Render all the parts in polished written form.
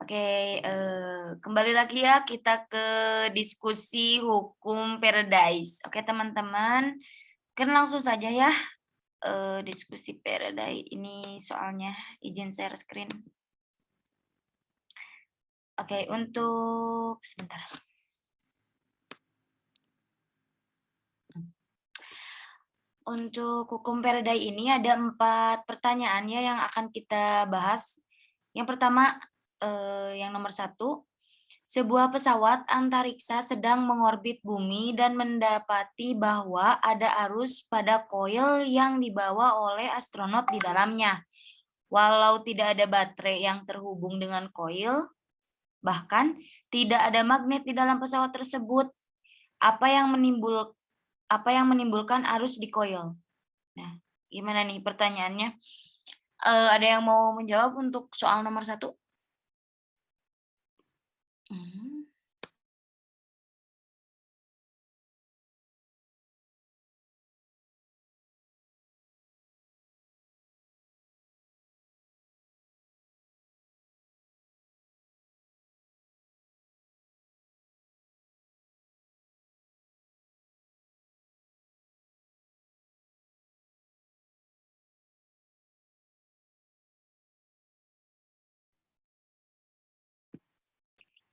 Oke, kembali lagi ya kita ke diskusi hukum Paradise. Oke teman-teman, kan langsung saja ya diskusi Paradise ini soalnya izin share screen. Oke, untuk sebentar. Untuk hukum Paradise ini ada 4 pertanyaan ya yang akan kita bahas. Yang pertama, yang nomor 1. Sebuah pesawat antariksa sedang mengorbit bumi dan mendapati bahwa ada arus pada koil yang dibawa oleh astronot di dalamnya. Walau tidak ada baterai yang terhubung dengan koil, bahkan tidak ada magnet di dalam pesawat tersebut. Apa yang menimbulkan arus di koil? Nah, gimana nih pertanyaannya? Ada yang mau menjawab untuk soal nomor 1?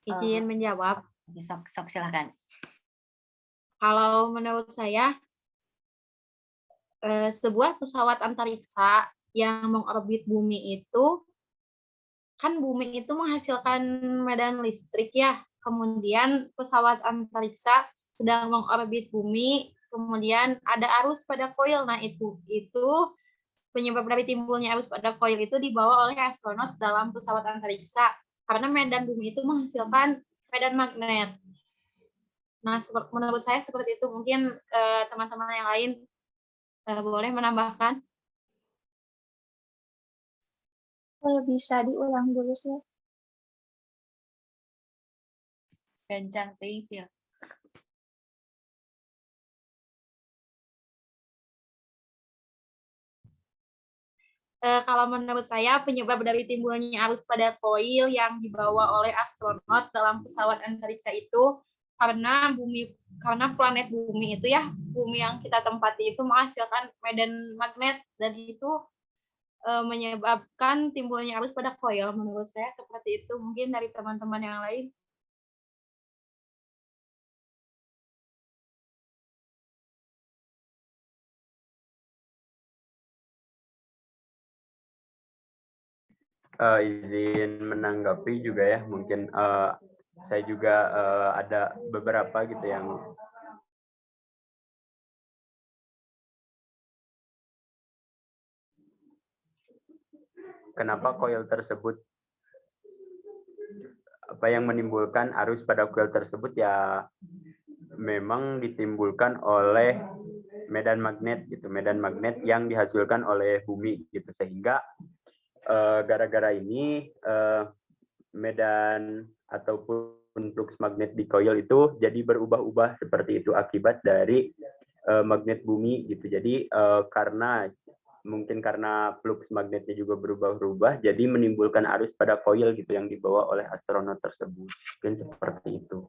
Izin menjawab. Sok silahkan. Kalau menurut saya, sebuah pesawat antariksa yang mengorbit bumi itu, kan bumi itu menghasilkan medan listrik ya. Kemudian pesawat antariksa sedang mengorbit bumi, kemudian ada arus pada koil. Nah, itu penyebab dari timbulnya arus pada koil itu dibawa oleh astronot dalam pesawat antariksa. Karena medan bumi itu menghasilkan medan magnet. Nah, menurut saya seperti itu. Mungkin teman-teman yang lain boleh menambahkan. Bisa diulang dulu sih. Kencang ya. Kalau menurut saya penyebab dari timbulnya arus pada koil yang dibawa oleh astronot dalam pesawat antariksa itu karena planet bumi itu ya, bumi yang kita tempati itu menghasilkan medan magnet dan itu menyebabkan timbulnya arus pada koil. Menurut saya seperti itu. Mungkin dari teman-teman yang lain. Izin menanggapi juga ya, mungkin saya juga ada beberapa gitu yang kenapa koil tersebut, apa yang menimbulkan arus pada koil tersebut ya memang ditimbulkan oleh medan magnet gitu, medan magnet yang dihasilkan oleh bumi gitu, sehingga gara-gara ini medan ataupun flux magnet di koil itu jadi berubah-ubah seperti itu akibat dari magnet bumi gitu. Jadi karena flux magnetnya juga berubah-ubah, jadi menimbulkan arus pada koil gitu yang dibawa oleh astronot tersebut. Mungkin seperti itu.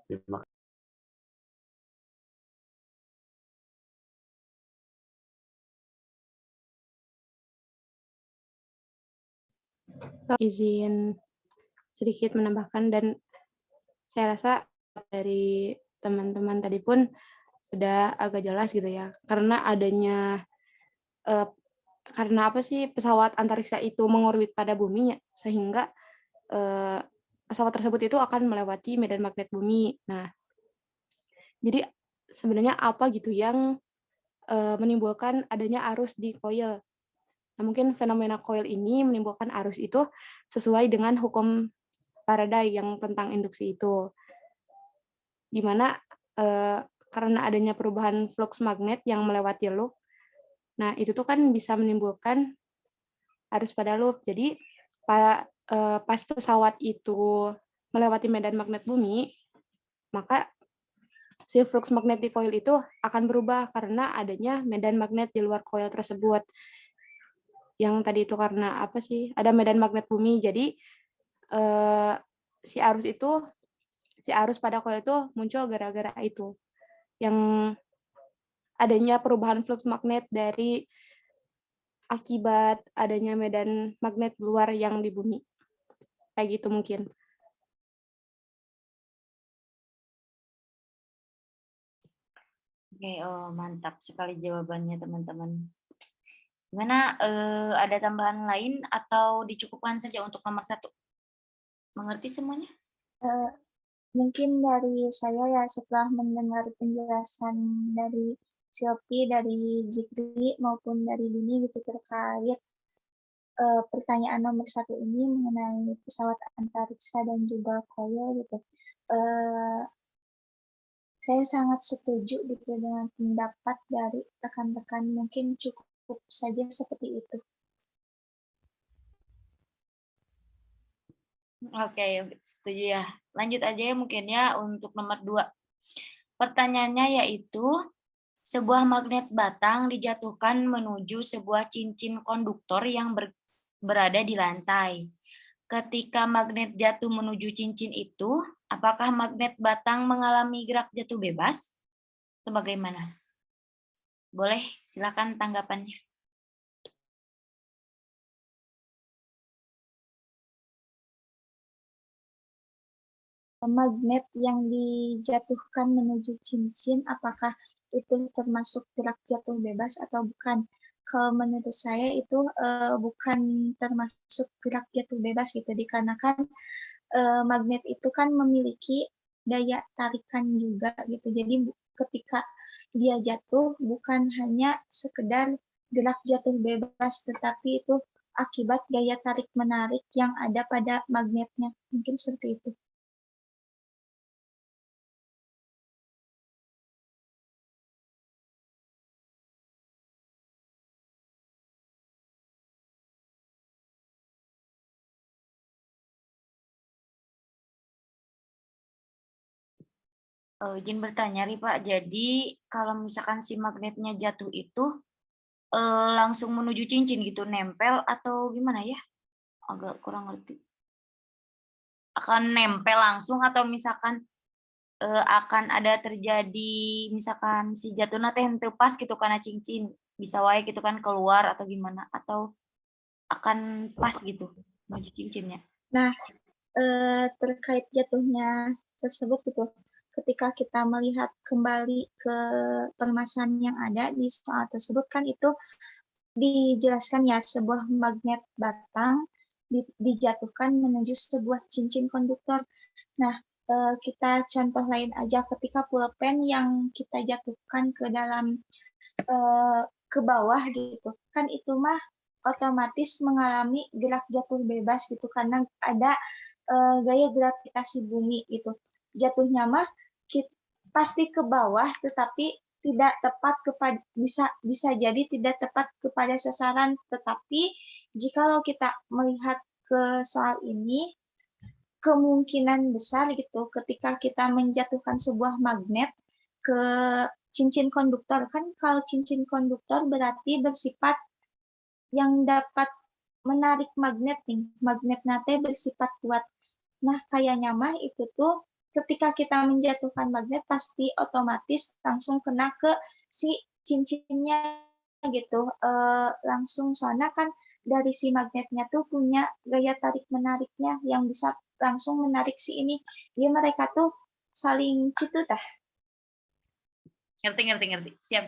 Terima kasih. Izin sedikit menambahkan, dan saya rasa dari teman-teman tadi pun sudah agak jelas gitu ya, karena adanya karena apa sih pesawat antariksa itu mengorbit pada bumi, sehingga pesawat tersebut itu akan melewati medan magnet bumi. Nah, jadi sebenarnya apa gitu yang menimbulkan adanya arus di koil. Nah, mungkin fenomena koil ini menimbulkan arus itu sesuai dengan hukum Faraday yang tentang induksi itu. Di mana karena adanya perubahan flux magnet yang melewati loop, nah itu tuh kan bisa menimbulkan arus pada loop. Jadi pas pesawat itu melewati medan magnet bumi, maka si flux magnet di koil itu akan berubah karena adanya medan magnet di luar koil tersebut. Yang tadi itu karena apa sih? Ada medan magnet bumi, jadi eh, si arus pada coil itu muncul gara-gara itu, yang adanya perubahan flux magnet dari akibat adanya medan magnet luar yang di bumi. Kayak gitu mungkin. Oke, oh mantap sekali jawabannya teman-teman. Gimana, ada tambahan lain atau dicukupkan saja untuk nomor 1? Mengerti semuanya? Eh, Mungkin dari saya ya, setelah mendengar penjelasan dari Silpi, dari Zikri maupun dari Dini gitu terkait pertanyaan nomor 1 ini mengenai pesawat antariksa dan juga koil gitu. Saya sangat setuju gitu dengan pendapat dari rekan-rekan, mungkin cukup saja seperti itu. Oke, setuju ya. Lanjut aja ya mungkin ya untuk nomor 2. Pertanyaannya yaitu, sebuah magnet batang dijatuhkan menuju sebuah cincin konduktor yang berada di lantai. Ketika magnet jatuh menuju cincin itu, apakah magnet batang mengalami gerak jatuh bebas? Atau bagaimana? Boleh, silakan tanggapannya. Magnet yang dijatuhkan menuju cincin, apakah itu termasuk gerak jatuh bebas atau bukan? Kalau menurut saya itu bukan termasuk gerak jatuh bebas gitu, dikarenakan magnet itu kan memiliki daya tarikan juga gitu. Jadi ketika dia jatuh bukan hanya sekedar gerak jatuh bebas, tetapi itu akibat gaya tarik menarik yang ada pada magnetnya. Mungkin seperti itu. Izin bertanya nih Pak, jadi kalau misalkan si magnetnya jatuh itu langsung menuju cincin gitu, nempel atau gimana ya? Agak kurang ngerti. Akan nempel langsung atau misalkan akan ada terjadi misalkan si jatuhna teh henteu pas gitu karena cincin bisa wae gitu kan keluar atau gimana, atau akan pas gitu menuju cincinnya? Nah, terkait jatuhnya tersebut gitu, ketika kita melihat kembali ke permasalahan yang ada di soal tersebut kan itu dijelaskan ya, sebuah magnet batang dijatuhkan menuju sebuah cincin konduktor. Nah, kita contoh lain aja, ketika pulpen yang kita jatuhkan ke dalam ke bawah gitu, kan itu mah otomatis mengalami gerak jatuh bebas gitu karena ada gaya gravitasi bumi gitu. Jatuhnya mah pasti ke bawah, tetapi tidak tepat kepada bisa jadi tidak tepat kepada sasaran. Tetapi jikalau kita melihat ke soal ini, kemungkinan besar gitu ketika kita menjatuhkan sebuah magnet ke cincin konduktor, kan kalau cincin konduktor berarti bersifat yang dapat menarik magnet nih, magnet nate bersifat kuat. Nah, kayaknya mah itu tuh ketika kita menjatuhkan magnet pasti otomatis langsung kena ke si cincinnya gitu. Langsung soalnya kan dari si magnetnya tuh punya gaya tarik menariknya yang bisa langsung menarik si ini. Dia mereka tuh saling gitu dah. Ngerti. Siap.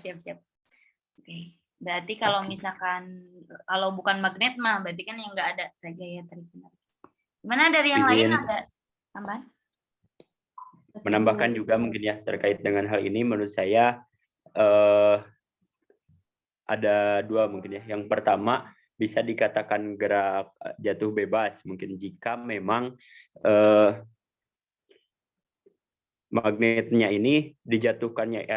Oke. Berarti kalau misalkan kalau bukan magnet mah berarti kan yang nggak ada gaya tarik menarik. Gimana dari yang lain Izin ada tambahan? menambahkan juga mungkin ya terkait dengan hal ini, menurut saya ada dua mungkin ya. Yang pertama, bisa dikatakan gerak jatuh bebas mungkin jika memang magnetnya ini dijatuhkannya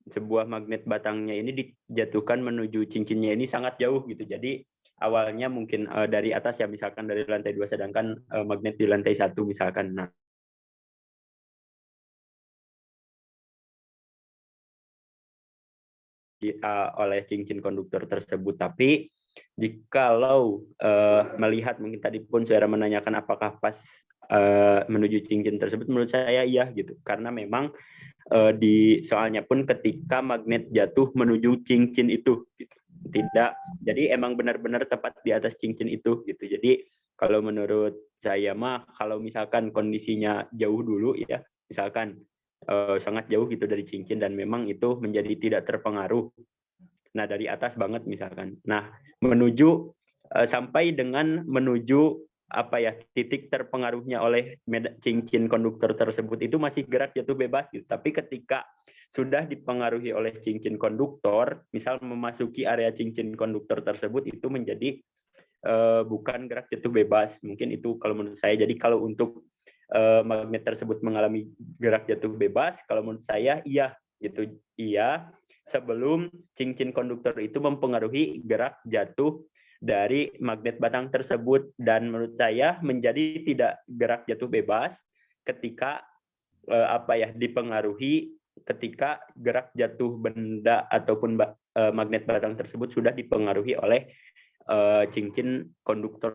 sebuah magnet batangnya ini dijatuhkan menuju cincinnya ini sangat jauh gitu. Jadi awalnya mungkin dari atas ya, misalkan dari lantai 2 sedangkan magnet di lantai 1 misalkan. Nah, oleh cincin konduktor tersebut, tapi jikalau melihat mungkin tadi pun saudara menanyakan apakah pas menuju cincin tersebut, menurut saya iya gitu, karena memang di soalnya pun ketika magnet jatuh menuju cincin itu gitu. Tidak, jadi emang benar-benar tepat di atas cincin itu gitu. Jadi kalau menurut saya mah kalau misalkan kondisinya jauh dulu ya, misalkan sangat jauh gitu dari cincin dan memang itu menjadi tidak terpengaruh. Nah, dari atas banget misalkan. Nah, menuju sampai dengan menuju apa ya, titik terpengaruhnya oleh cincin konduktor tersebut itu masih gerak jatuh bebas gitu. Tapi ketika sudah dipengaruhi oleh cincin konduktor, misal memasuki area cincin konduktor tersebut, itu menjadi bukan gerak jatuh bebas. Mungkin itu kalau menurut saya. Jadi kalau untuk magnet tersebut mengalami gerak jatuh bebas, kalau menurut saya iya gitu. Iya, sebelum cincin konduktor itu mempengaruhi gerak jatuh dari magnet batang tersebut, dan menurut saya menjadi tidak gerak jatuh bebas ketika dipengaruhi ketika gerak jatuh benda ataupun magnet batang tersebut sudah dipengaruhi oleh cincin konduktor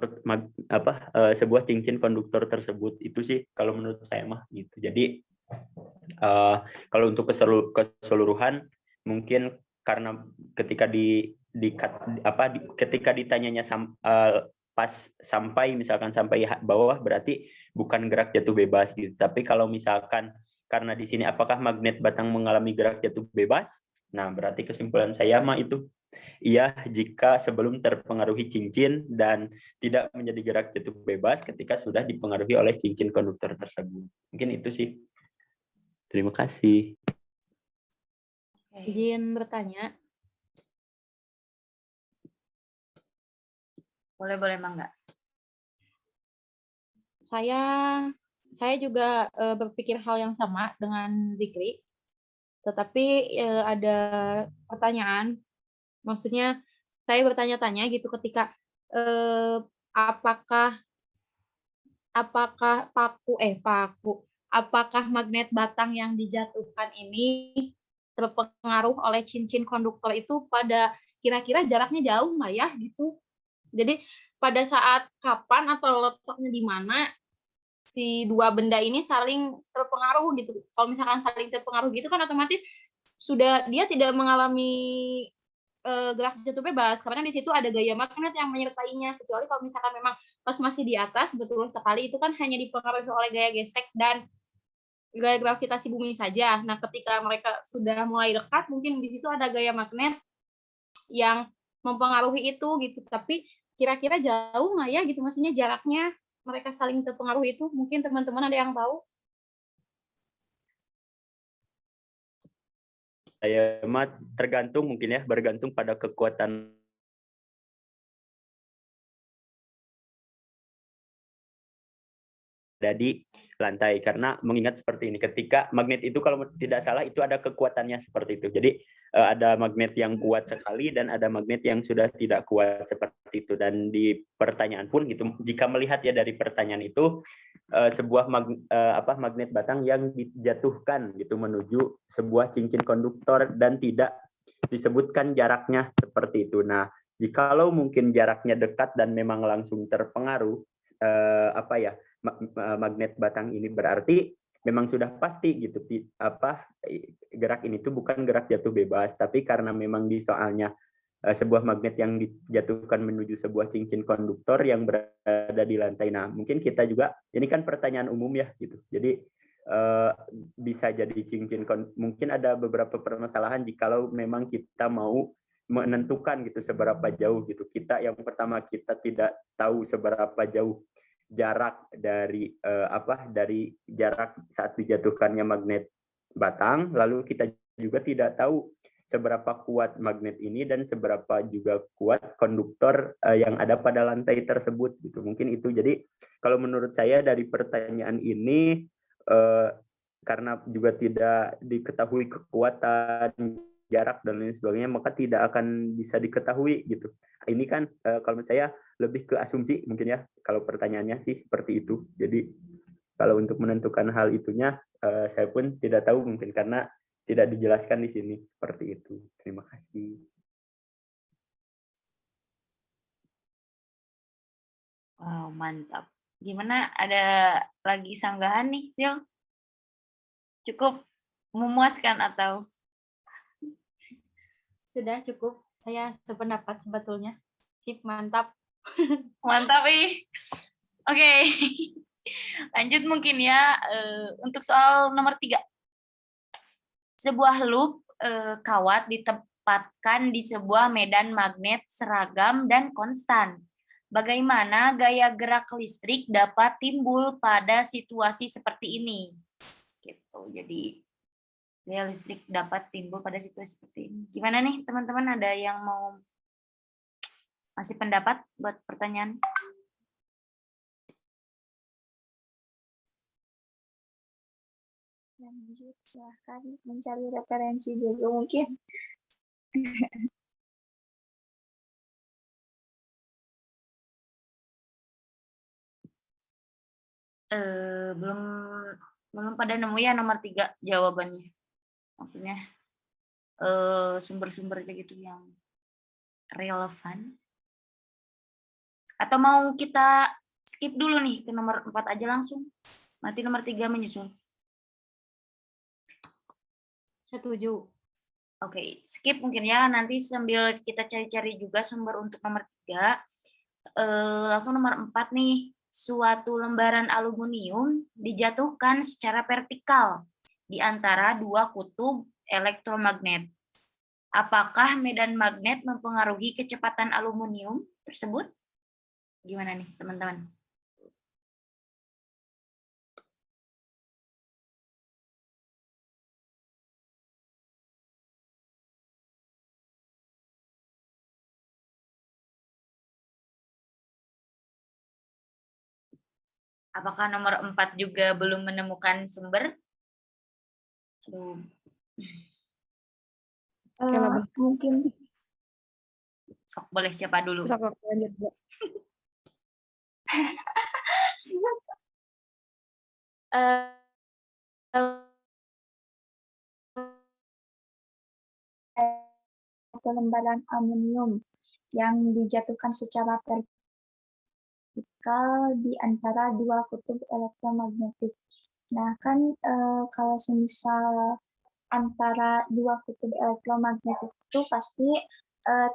sebuah cincin konduktor tersebut. Itu sih kalau menurut saya mah gitu. Jadi kalau untuk keseluruhan mungkin karena ketika ketika ditanyanya pas sampai misalkan sampai bawah berarti bukan gerak jatuh bebas gitu. Tapi kalau misalkan karena di sini apakah magnet batang mengalami gerak jatuh bebas? Nah, berarti kesimpulan saya mah itu iya jika sebelum terpengaruhi cincin dan tidak menjadi gerak jatuh bebas ketika sudah dipengaruhi oleh cincin konduktor tersebut. Mungkin itu sih. Terima kasih. Izin bertanya. Boleh Mangga. Saya juga berpikir hal yang sama dengan Zikri, tetapi ada pertanyaan. Maksudnya saya bertanya-tanya gitu ketika apakah apakah magnet batang yang dijatuhkan ini terpengaruh oleh cincin konduktor itu pada kira-kira jaraknya jauh nggak ya gitu. Jadi pada saat kapan atau letaknya di mana si dua benda ini saling terpengaruh gitu. Kalau misalkan saling terpengaruh gitu kan otomatis sudah dia tidak mengalami gerak jatuh bebas karena di situ ada gaya magnet yang menyertainya, kecuali kalau misalkan memang pas masih di atas, betul sekali itu kan hanya dipengaruhi oleh gaya gesek dan gaya gravitasi bumi saja. Nah, ketika mereka sudah mulai dekat, mungkin di situ ada gaya magnet yang mempengaruhi itu gitu. Tapi kira-kira jauh nggak ya gitu, maksudnya jaraknya mereka saling terpengaruh itu, mungkin teman-teman ada yang tahu? Saya mah tergantung mungkin ya, bergantung pada kekuatan ada di lantai, karena mengingat seperti ini, ketika magnet itu kalau tidak salah itu ada kekuatannya seperti itu. Jadi ada magnet yang kuat sekali dan ada magnet yang sudah tidak kuat seperti itu. Dan di pertanyaan pun gitu, jika melihat ya dari pertanyaan itu sebuah magnet batang yang dijatuhkan gitu menuju sebuah cincin konduktor dan tidak disebutkan jaraknya seperti itu. Nah, jikalau mungkin jaraknya dekat dan memang langsung terpengaruh magnet batang ini, berarti memang sudah pasti gitu gerak ini tuh bukan gerak jatuh bebas, tapi karena memang di soalnya sebuah magnet yang dijatuhkan menuju sebuah cincin konduktor yang berada di lantai. Nah, mungkin kita juga, ini kan pertanyaan umum ya gitu. Jadi bisa jadi cincin mungkin ada beberapa permasalahan jikalau memang kita mau menentukan gitu seberapa jauh gitu. Yang pertama kita tidak tahu seberapa jauh jarak dari dari jarak saat dijatuhkannya magnet batang, lalu kita juga tidak tahu seberapa kuat magnet ini dan seberapa juga kuat konduktor yang ada pada lantai tersebut gitu. Mungkin itu. Jadi kalau menurut saya dari pertanyaan ini karena juga tidak diketahui kekuatan, jarak dan lain sebagainya, maka tidak akan bisa diketahui gitu. Ini kan kalau menurut saya lebih ke asumsi mungkin ya, kalau pertanyaannya sih seperti itu. Jadi kalau untuk menentukan hal itunya saya pun tidak tahu mungkin karena tidak dijelaskan di sini seperti itu. Terima kasih. Wow, mantap. Gimana, ada lagi sanggahan nih, Sil? Cukup memuaskan atau? Sudah cukup, saya sependapat sebetulnya. Sip, mantap. Mantap ih. Oke. Lanjut mungkin ya untuk soal nomor 3. Sebuah loop kawat ditempatkan di sebuah medan magnet seragam dan konstan. Bagaimana gaya gerak listrik dapat timbul pada situasi seperti ini? Gitu. Jadi gaya listrik dapat timbul pada situasi seperti ini. Gimana nih teman-teman, ada yang mau masih pendapat buat pertanyaan? Lanjut, silahkan mencari referensi dulu mungkin. Belum pada nemu ya nomor 3 jawabannya. Maksudnya sumber-sumber kayak gitu yang relevan. Atau mau kita skip dulu nih ke nomor 4 aja langsung. Nanti nomor 3 menyusul. Setuju. Oke, skip mungkin ya. Nanti sambil kita cari-cari juga sumber untuk nomor 3. Langsung nomor 4 nih. Suatu lembaran aluminium dijatuhkan secara vertikal di antara 2 kutub elektromagnet. Apakah medan magnet mempengaruhi kecepatan aluminium tersebut? Gimana nih, teman-teman? Apakah nomor 4 juga belum menemukan sumber? Aduh. Mungkin Sok, boleh siapa dulu? Sok aku lanjut, Bu. lembaran aluminium yang dijatuhkan secara vertikal di antara 2 kutub elektromagnetik. Nah, kan kalau semisal antara 2 kutub elektromagnetik itu pasti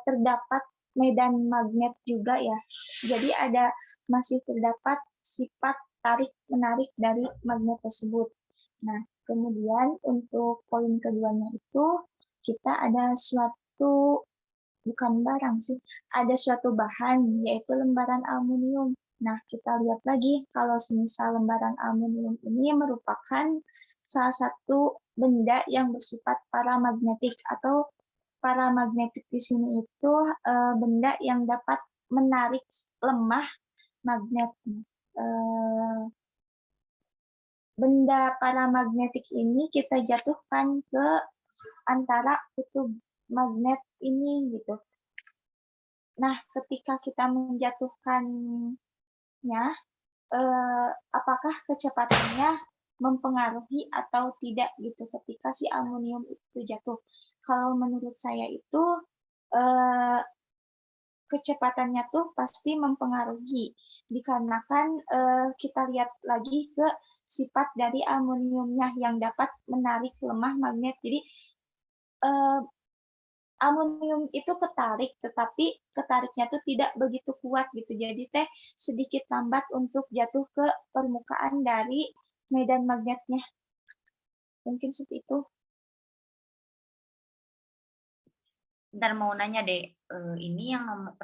terdapat medan magnet juga ya. Jadi masih terdapat sifat tarik-menarik dari magnet tersebut. Nah, kemudian untuk poin keduanya itu kita ada bukan barang sih, ada suatu bahan yaitu lembaran aluminium. Nah, kita lihat lagi kalau semisal lembaran aluminium ini merupakan salah satu benda yang bersifat paramagnetik, atau paramagnetik di sini itu benda yang dapat menarik lemah magnet. Benda paramagnetik ini kita jatuhkan ke antara kutub magnet ini gitu. Nah, ketika kita menjatuhkannya, apakah kecepatannya mempengaruhi atau tidak gitu ketika si aluminium itu jatuh? Kalau menurut saya itu kecepatannya tuh pasti mempengaruhi, dikarenakan kita lihat lagi ke sifat dari aluminiumnya yang dapat menarik lemah magnet. Jadi aluminium itu ketarik, tetapi ketariknya tuh tidak begitu kuat gitu. Jadi sedikit lambat untuk jatuh ke permukaan dari medan magnetnya. Mungkin seperti itu. Bentar, mau nanya deh, ini yang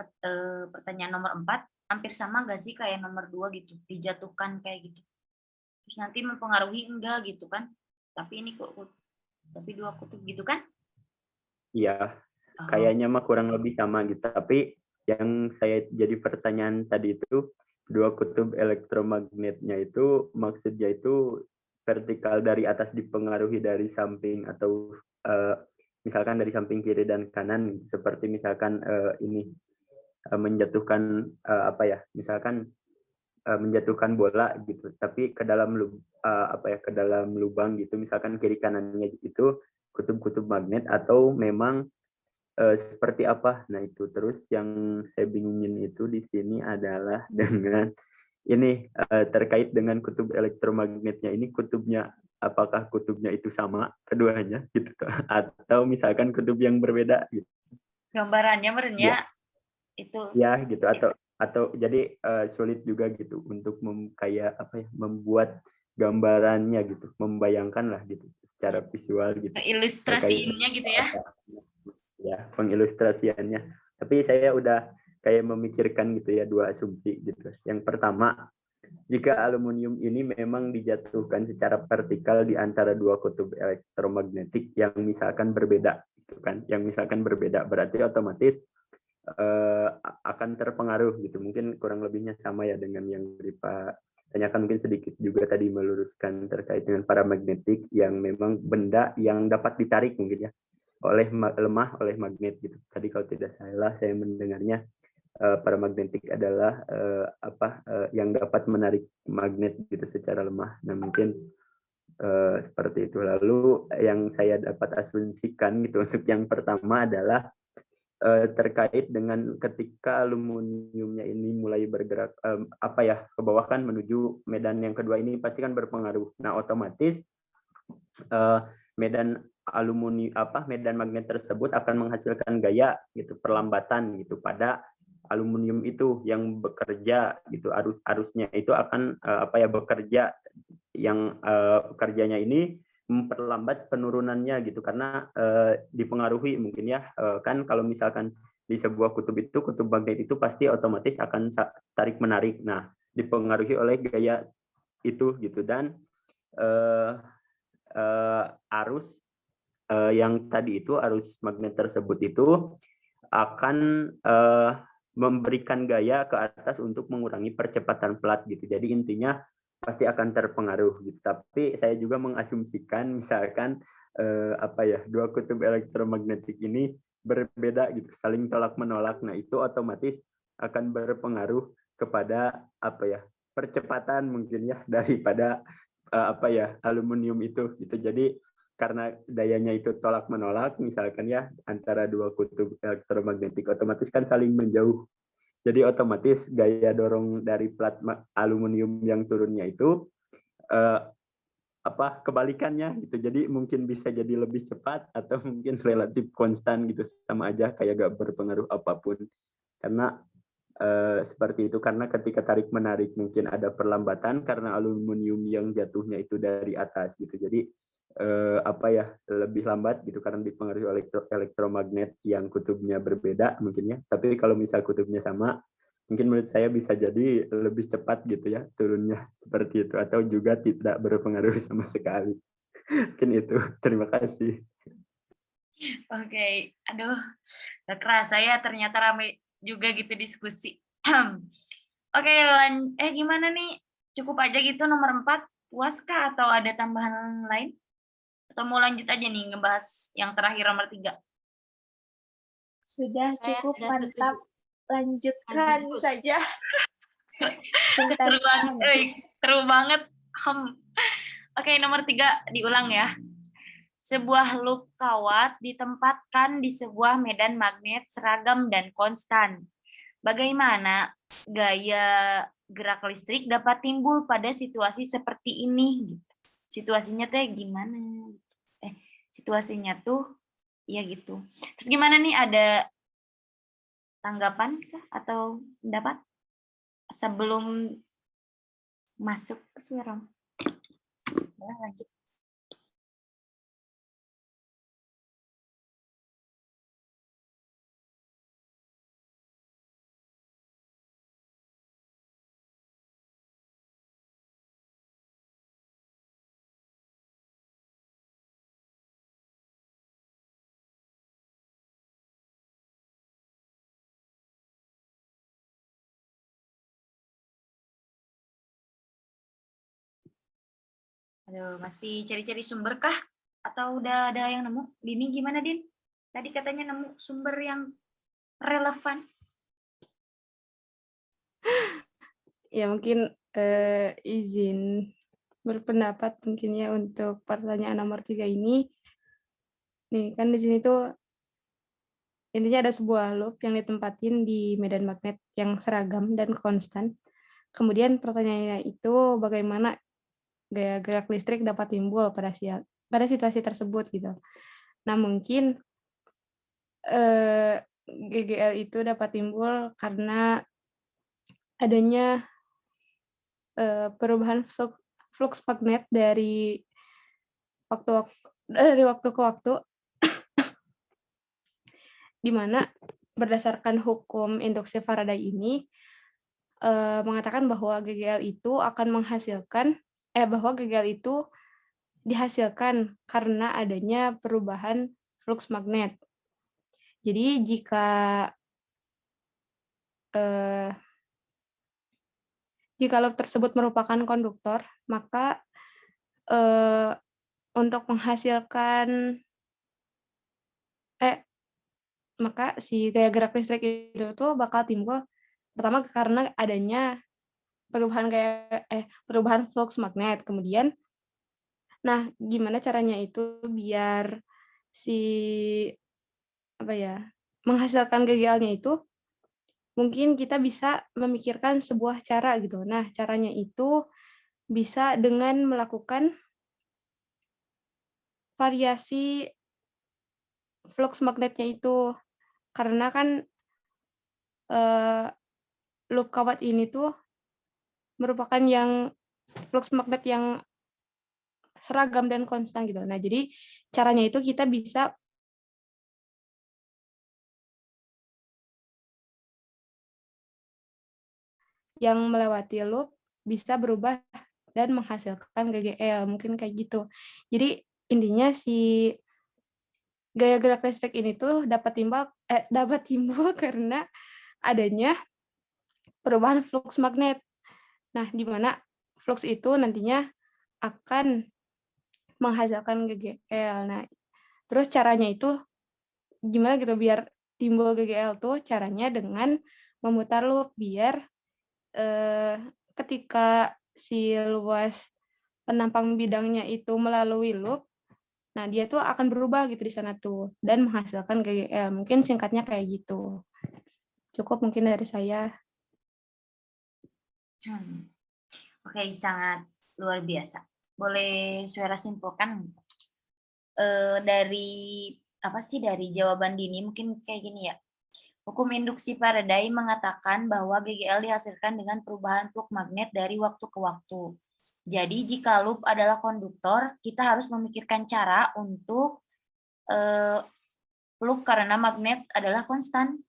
pertanyaan nomor 4 hampir sama nggak sih kayak nomor 2 gitu, dijatuhkan kayak gitu. Terus nanti mempengaruhi enggak gitu kan? Tapi ini kok tapi 2 kutub gitu kan? Iya, kayaknya mah kurang lebih sama gitu. Tapi yang saya jadi pertanyaan tadi itu, 2 kutub elektromagnetnya itu maksudnya itu vertikal dari atas dipengaruhi dari samping, atau misalkan dari samping kiri dan kanan, seperti misalkan ini menjatuhkan apa ya, misalkan menjatuhkan bola gitu, tapi ke dalam ke dalam lubang gitu, misalkan kiri kanannya itu kutub-kutub magnet, atau memang seperti apa. Nah itu terus yang saya bingungin itu di sini adalah dengan ini terkait dengan kutub elektromagnetnya ini, kutubnya apakah kutubnya itu sama keduanya gitu atau misalkan kutub yang berbeda gitu. Gambarannya Ya, merenya itu. ya gitu atau jadi sulit juga gitu untuk kayak apa ya, membuat gambarannya gitu, membayangkan lah gitu secara visual gitu terkait Ilustrasiinnya gitu ya. ya pengilustrasiannya. Tapi saya udah kayak memikirkan gitu ya dua asumsi gitu. Yang pertama, jika aluminium ini memang dijatuhkan secara vertikal di antara dua kutub elektromagnetik yang misalkan berbeda, gitu kan? Yang misalkan berbeda berarti otomatis akan terpengaruh gitu. Mungkin kurang lebihnya sama ya dengan yang Rifa tanyakan, mungkin sedikit juga tadi meluruskan terkait dengan paramagnetik yang memang benda yang dapat ditarik mungkin ya oleh lemah oleh magnet gitu. Tadi kalau tidak salah saya mendengarnya paramagnetik adalah yang dapat menarik magnet gitu secara lemah. Nah mungkin seperti itu. Lalu yang saya dapat asumsikan gitu untuk yang pertama adalah terkait dengan ketika aluminiumnya ini mulai bergerak ke bawah kan menuju medan yang kedua ini pasti kan berpengaruh. Nah otomatis medan medan magnet tersebut akan menghasilkan gaya gitu, perlambatan gitu pada aluminium itu yang bekerja gitu, arusnya itu akan bekerja yang kerjanya ini memperlambat penurunannya gitu karena dipengaruhi mungkin ya kan kalau misalkan di sebuah kutub itu kutub magnet itu pasti otomatis akan tarik menarik. Nah dipengaruhi oleh gaya itu gitu dan arus yang tadi itu arus magnet tersebut itu akan memberikan gaya ke atas untuk mengurangi percepatan plat gitu. Jadi intinya pasti akan terpengaruh gitu. Tapi saya juga mengasumsikan misalkan dua kutub elektromagnetik ini berbeda gitu, saling tolak menolak. Nah, itu otomatis akan berpengaruh kepada percepatan mungkin ya daripada aluminium itu gitu. Jadi karena dayanya itu tolak menolak misalkan ya antara dua kutub elektromagnetik otomatis kan saling menjauh. Jadi otomatis gaya dorong dari plat aluminium yang turunnya itu kebalikannya gitu. Jadi mungkin bisa jadi lebih cepat atau mungkin relatif konstan gitu, sama aja kayak gak berpengaruh apapun. Karena seperti itu, karena ketika tarik menarik mungkin ada perlambatan karena aluminium yang jatuhnya itu dari atas gitu. Jadi lebih lambat gitu karena dipengaruhi oleh elektromagnet yang kutubnya berbeda mungkin ya. Tapi kalau misal kutubnya sama, mungkin menurut saya bisa jadi lebih cepat gitu ya turunnya seperti itu, atau juga tidak berpengaruh sama sekali. Mungkin itu. Terima kasih. Oke, aduh, gak kerasa ya ternyata rame juga gitu diskusi. Oke, gimana nih? Cukup aja gitu nomor 4, puas kah atau ada tambahan lain? Atau mau lanjut aja nih ngebahas yang terakhir nomor 3? Sudah Saya cukup sudah mantap. setuju. Lanjutkan Lanjut. saja. Seru banget, Tuntaskan. seru banget. Oke, nomor 3 diulang ya. Sebuah loop kawat ditempatkan di sebuah medan magnet seragam dan konstan. Bagaimana gaya gerak listrik dapat timbul pada situasi seperti ini? Situasinya tuh gimana? Situasinya tuh ya gitu. Terus gimana nih, ada tanggapan kah atau pendapat sebelum masuk ke suara? Lanjut. Aduh, masih cari-cari sumber kah? Atau udah ada yang nemu? Dini gimana, Din? Tadi katanya nemu sumber yang relevan. Ya mungkin izin berpendapat mungkin ya untuk pertanyaan nomor 3 ini. Nih kan di sini tuh intinya ada sebuah loop yang ditempatin di medan magnet yang seragam dan konstan. Kemudian pertanyaannya itu bagaimana gaya gerak listrik dapat timbul pada situasi tersebut gitu. Nah, mungkin GGL itu dapat timbul karena adanya perubahan flux magnet dari waktu ke waktu, di mana berdasarkan hukum induksi Faraday ini mengatakan bahwa GGL itu akan menghasilkan bahwa GGL itu dihasilkan karena adanya perubahan flux magnet. Jadi jika loop tersebut merupakan konduktor, maka untuk menghasilkan maka si gaya gerak listrik itu tuh bakal timbul pertama karena adanya perubahan flux magnet. Kemudian, nah gimana caranya itu biar menghasilkan GGL-nya itu, mungkin kita bisa memikirkan sebuah cara gitu. Nah, caranya itu bisa dengan melakukan variasi flux magnetnya itu. Karena kan loop kawat ini tuh merupakan yang flux magnet yang seragam dan konstan gitu. Nah, jadi caranya itu kita bisa yang melewati loop bisa berubah dan menghasilkan GGL, mungkin kayak gitu. Jadi intinya si gaya gerak listrik ini tuh dapat timbul karena adanya perubahan flux magnet. Nah, di mana flux itu nantinya akan menghasilkan GGL. Nah, terus caranya itu gimana gitu biar timbul GGL tuh caranya dengan memutar loop biar ketika si luas penampang bidangnya itu melalui loop, nah dia tuh akan berubah gitu di sana tuh dan menghasilkan GGL. Mungkin singkatnya kayak gitu. Cukup mungkin dari saya. Oke, sangat luar biasa. Boleh Suara simpulkan dari dari jawaban Dini mungkin kayak gini ya. Hukum induksi Faraday mengatakan bahwa GGL dihasilkan dengan perubahan flux magnet dari waktu ke waktu. Jadi jika loop adalah konduktor, kita harus memikirkan cara untuk flux karena magnet adalah konstan.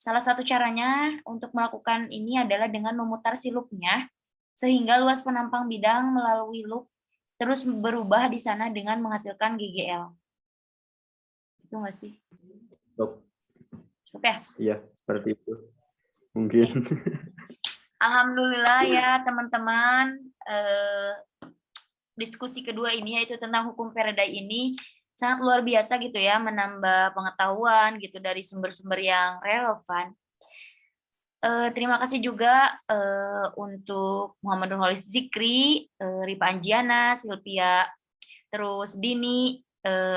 Salah satu caranya untuk melakukan ini adalah dengan memutar si loopnya, sehingga luas penampang bidang melalui loop terus berubah di sana dengan menghasilkan GGL. Itu nggak sih? Cukup ya? Iya, seperti itu. Mungkin. Alhamdulillah ya teman-teman, diskusi kedua ini yaitu tentang hukum Faraday ini sangat luar biasa gitu ya, menambah pengetahuan gitu dari sumber-sumber yang relevan. Terima kasih juga untuk Muhammad Nurholis Zikri, Ripa Anjiana, Silvia, terus Dini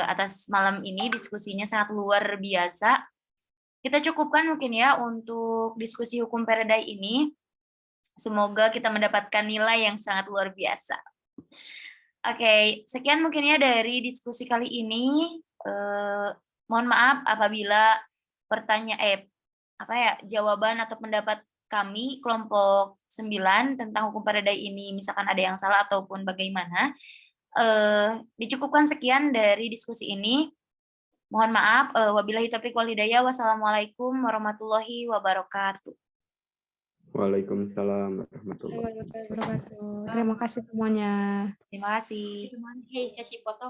atas malam ini diskusinya sangat luar biasa. Kita cukupkan mungkin ya untuk diskusi hukum Faraday ini. Semoga kita mendapatkan nilai yang sangat luar biasa. Oke, sekian mungkin ya dari diskusi kali ini. Mohon maaf apabila jawaban atau pendapat kami kelompok 9 tentang hukum Faraday ini misalkan ada yang salah ataupun bagaimana. Dicukupkan sekian dari diskusi ini. Mohon maaf. Wabillahi taufiq wal hidayah. Wassalamualaikum warahmatullahi wabarakatuh. Waalaikumsalam warahmatullahi wabarakatuh. Terima kasih semuanya. Terima kasih. Hei, sesi foto